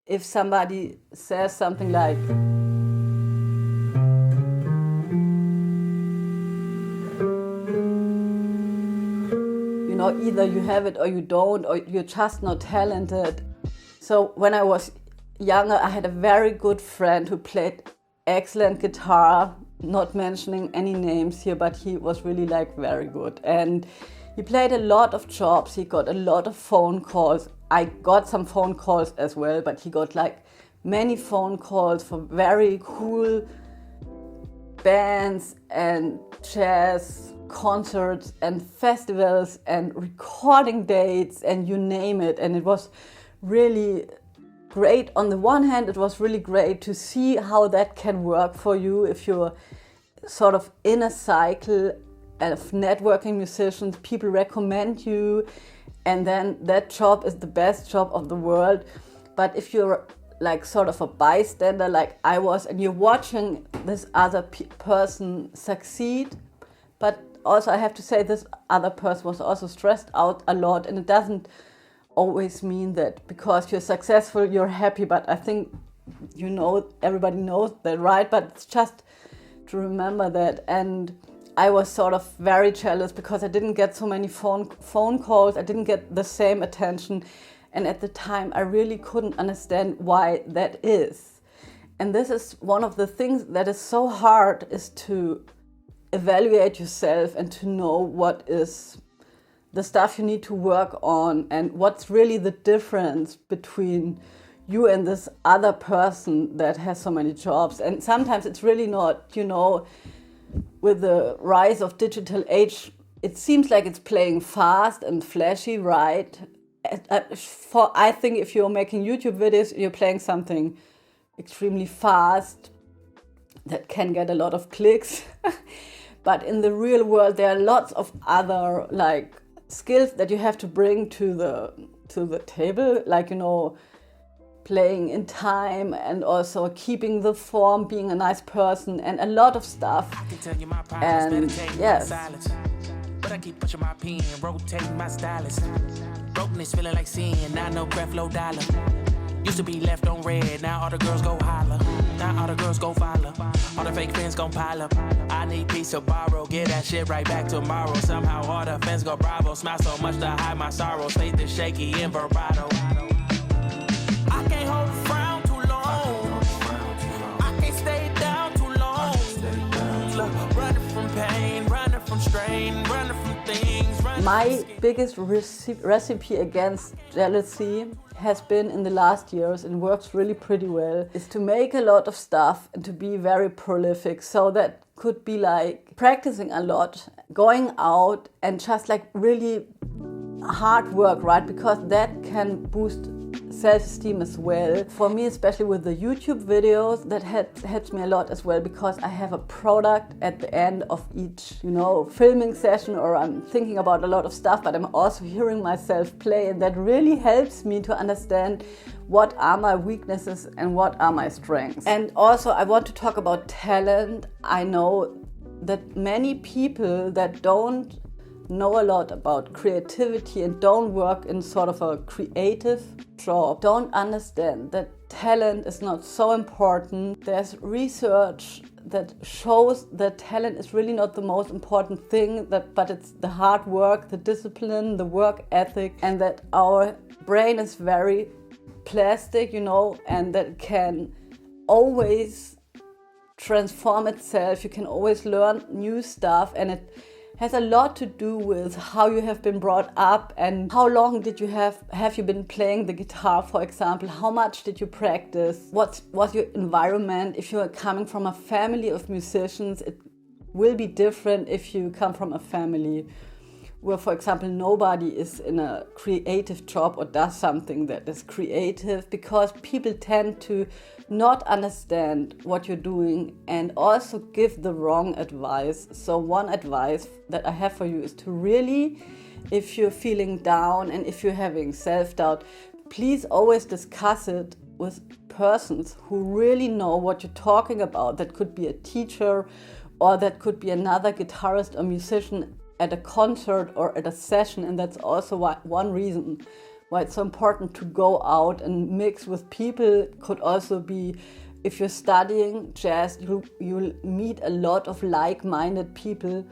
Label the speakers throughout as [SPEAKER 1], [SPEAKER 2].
[SPEAKER 1] if somebody says something like, you know, either you have it or you don't, or you're just not talented. So when I was younger, I had a very good friend who played excellent guitar, not mentioning any names here, but he was really like very good. And he played a lot of jobs, he got a lot of phone calls. I got some phone calls as well, but he got like many phone calls for very cool bands and jazz concerts and festivals and recording dates and you name it. And it was really great. On the one hand, it was really great to see how that can work for you if you're sort of in a cycle of networking musicians, people recommend you, and then that job is the best job of the world. But if you're like sort of a bystander like I was, and you're watching this other person succeed, but also I have to say this other person was also stressed out a lot, and it doesn't always mean that because you're successful you're happy, but I think, you know, everybody knows that, right? But it's just to remember that. And I was sort of very jealous because I didn't get so many phone calls, I didn't get the same attention, and at the time I really couldn't understand why that is. And this is one of the things that is so hard, is to evaluate yourself and to know what is the stuff you need to work on and what's really the difference between you and this other person that has so many jobs. And sometimes it's really not, you know, with the rise of digital age, it seems like it's playing fast and flashy, right? I think if you're making YouTube videos, you're playing something extremely fast that can get a lot of clicks. But in the real world, there are lots of other like skills that you have to bring to the table, like, you know, playing in time and also keeping the form, being a nice person, and a lot of stuff. And yes. But I keep pushing my pen, rotating my stylus. Broken is feeling like sin, now no breath, low dollar. Used to be left on red, now all the girls go holler. Now all the girls go follow. All the fake fans gon' pile up. I need peace to borrow, get that shit right back tomorrow. Somehow all the fans go bravo. Smile so much to hide my sorrows. Faith is shaky in vibrato. I can't hold a frown too long. I can't stay down too long. Look, running from pain, running from strain, running from things. My biggest recipe against jealousy has been in the last years, and works really pretty well, is to make a lot of stuff and to be very prolific. So that could be like practicing a lot, going out, and just like really hard work, right? Because that can boost self-esteem as well. For me, especially with the YouTube videos, that helps me a lot as well, because I have a product at the end of each, you know, filming session, or I'm thinking about a lot of stuff, but I'm also hearing myself play, and that really helps me to understand what are my weaknesses and what are my strengths. And also I want to talk about talent. I know that many people that don't know a lot about creativity and don't work in sort of a creative job don't understand that talent is not so important. There's research that shows that talent is really not the most important thing, but it's the hard work, the discipline, the work ethic, and that our brain is very plastic, you know, and that it can always transform itself. You can always learn new stuff, and it has a lot to do with how you have been brought up and how long did you have you been playing the guitar, for example. How much did you practice? What was your environment? If you are coming from a family of musicians, it will be different if you come from a family where, for example, nobody is in a creative job or does something that is creative, because people tend to not understand what you're doing and also give the wrong advice. So one advice that I have for you is to really, if you're feeling down and if you're having self-doubt, please always discuss it with persons who really know what you're talking about. That could be a teacher, or that could be another guitarist or musician at a concert or at a session. And that's also one reason why it's so important to go out and mix with people. Could also be, if you're studying jazz, you'll meet a lot of like-minded people.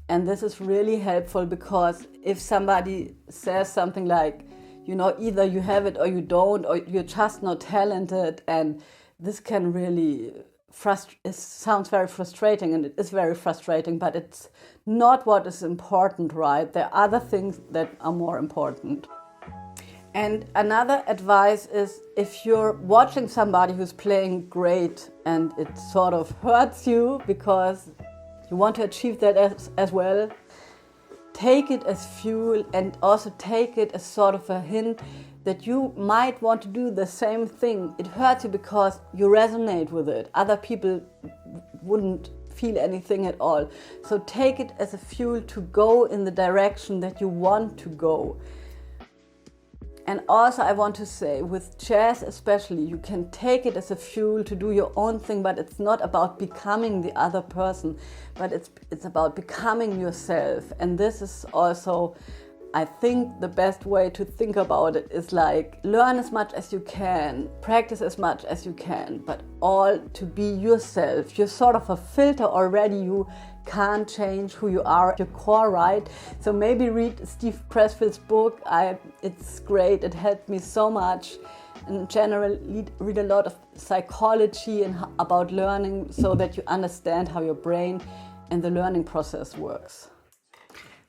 [SPEAKER 1] And this is really helpful, because if somebody says something like, you know, either you have it or you don't, or you're just not talented, and this can really it sounds very frustrating, and it is very frustrating, but it's not what is important, right? There are other things that are more important. And another advice is, if you're watching somebody who's playing great and it sort of hurts you because you want to achieve that as well, take it as fuel, and also take it as sort of a hint that you might want to do the same thing. It hurts you because you resonate with it. Other people wouldn't feel anything at all. So take it as a fuel to go in the direction that you want to go. And also I want to say, with jazz especially, you can take it as a fuel to do your own thing, but it's not about becoming the other person, but it's about becoming yourself. And this is also, I think, the best way to think about it is like, learn as much as you can, practice as much as you can, but all to be yourself. You're sort of a filter already. You can't change who you are, your core, right? So maybe read Steve Pressfield's book. It's great. It helped me so much. In general, read a lot of psychology and about learning, so that you understand how your brain and the learning process works.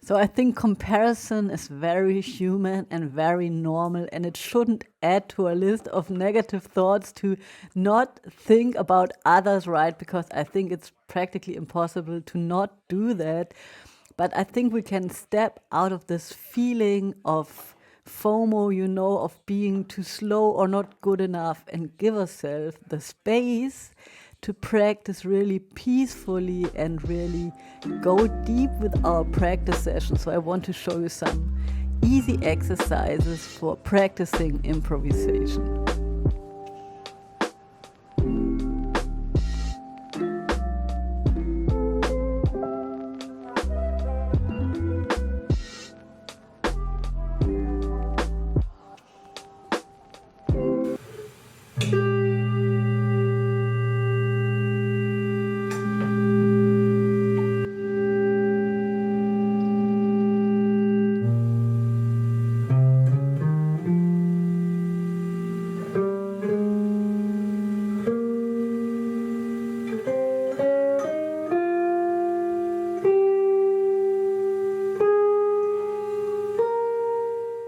[SPEAKER 1] So I think comparison is very human and very normal, and it shouldn't add to a list of negative thoughts to not think about others, right? Because I think it's practically impossible to not do that. But I think we can step out of this feeling of FOMO, you know, of being too slow or not good enough, and give ourselves the space to practice really peacefully and really go deep with our practice session. So I want to show you some easy exercises for practicing improvisation.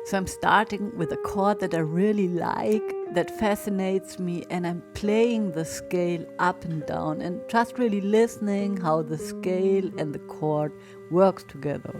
[SPEAKER 1] So I'm starting with a chord that I really like, that fascinates me, and I'm playing the scale up and down and just really listening how the scale and the chord works together.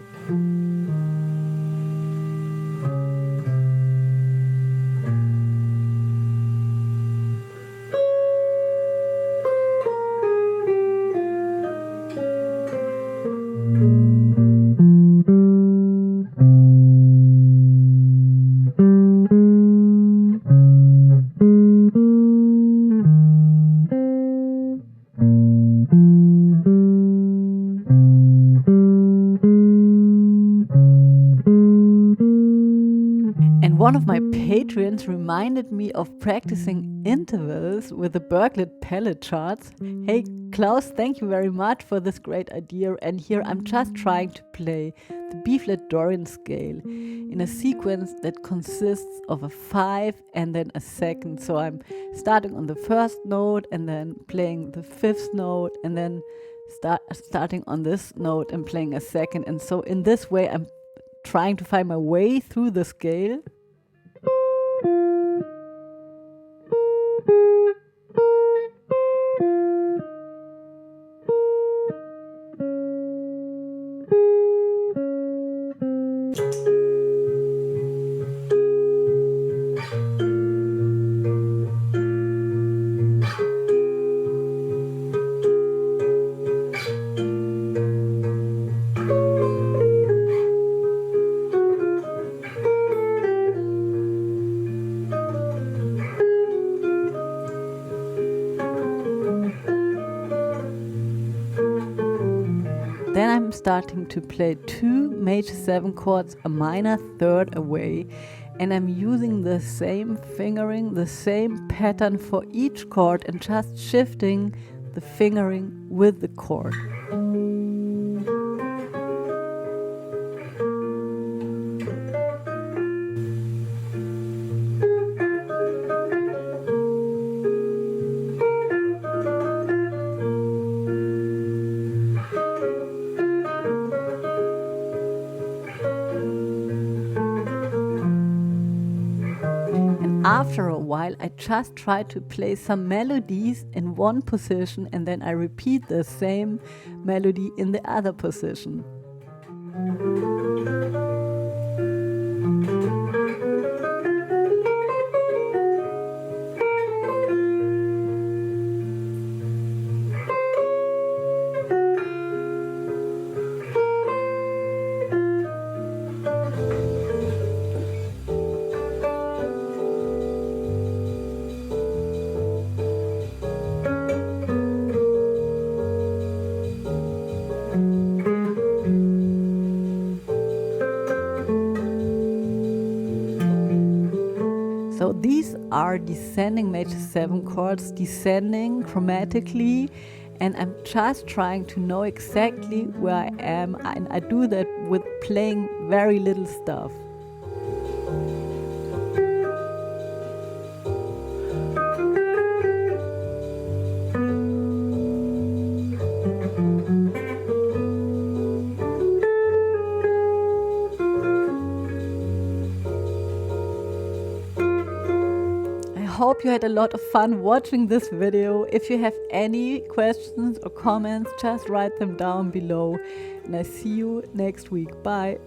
[SPEAKER 1] One of my patrons reminded me of practicing intervals with the Berklee palette charts. Hey Klaus, thank you very much for this great idea. And here I'm just trying to play the B-flat Dorian scale in a sequence that consists of a 5 and then a second. So I'm starting on the first note and then playing the 5th note, and then starting on this note and playing a second. And so in this way I'm trying to find my way through the scale. Then I'm starting to play 2 major 7 chords, a minor third away, and I'm using the same fingering, the same pattern for each chord and just shifting the fingering with the chord. After a while, I just try to play some melodies in one position and then I repeat the same melody in the other position. So these are descending major 7 chords, descending chromatically, and I'm just trying to know exactly where I am, and I do that with playing very little stuff. I hope you had a lot of fun watching this video. If you have any questions or comments, just write them down below. And I see you next week. Bye.